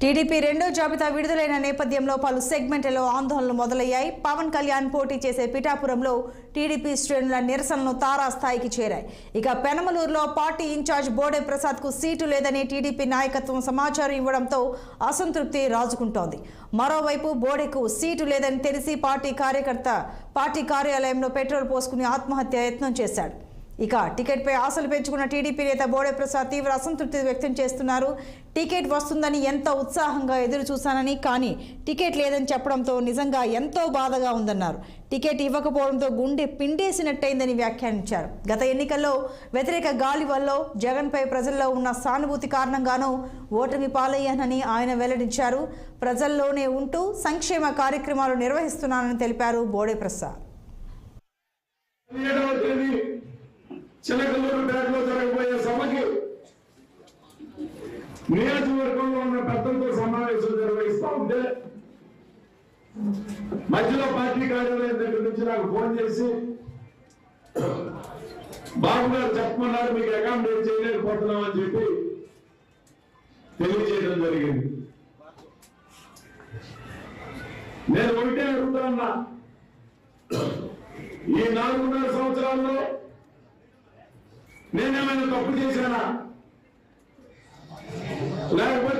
TDP రెండో జాబితా విడుదలైన నేపథ్యంలో పలు సెగ్మెంట్లలో ఆందోళనలు మొదలయ్యాయి. పవన్ కళ్యాణ్ పోటీ చేసే పిఠాపురంలో టీడీపీ శ్రేణుల నిరసనలు తారాస్థాయికి చేరాయి. ఇక పెనమలూరులో పార్టీ ఇన్ఛార్జ్ బోడే ప్రసాద్కు సీటు లేదని టీడీపీ నాయకత్వం సమాచారం ఇవ్వడంతో అసంతృప్తి రాజుకుంటోంది. మరోవైపు బోడేకు సీటు లేదని తెలిసి పార్టీ కార్యాలయంలో పెట్రోల్ పోసుకుని ఆత్మహత్య యత్నం చేశాడు. ఇక టికెట్పై ఆశలు పెంచుకున్న టీడీపీ నేత బోడే ప్రసాద్ తీవ్ర అసంతృప్తి వ్యక్తం చేస్తున్నారు. టికెట్ వస్తుందని ఎంతో ఉత్సాహంగా ఎదురు చూశానని, కానీ టికెట్ లేదని చెప్పడంతో నిజంగా ఎంతో బాధగా ఉందన్నారు. టికెట్ ఇవ్వకపోవడంతో గుండె పిండేసినట్టయిందని వ్యాఖ్యానించారు. గత ఎన్నికల్లో వ్యతిరేక గాలి వల్ల జగన్పై ప్రజల్లో ఉన్న సానుభూతి కారణంగానూ ఓటమి పాలయ్యానని ఆయన వెల్లడించారు. ప్రజల్లోనే ఉంటూ సంక్షేమ కార్యక్రమాలు నిర్వహిస్తున్నానని తెలిపారు బోడే ప్రసాద్. చిలకలూరు బ్యాగ్లో జరగబోయే సభకి నియోజకవర్గంలో ఉన్న పెద్దలతో సమావేశం నిర్వహిస్తా ఉంటే మధ్యలో పార్టీ కార్యాలయం దగ్గర నుంచి నాకు ఫోన్ చేసి బాబు గారు చెప్పమన్నారు, మీకు అకామిడేట్ చేయలేకపోతున్నాం అని చెప్పి తెలియజేయడం జరిగింది. నేను ఒకటే అడుగుతా ఉన్నా, ఈ 4.5 సంవత్సరాల్లో నేనేమైనా తప్పు చేశానా, లేకపోతే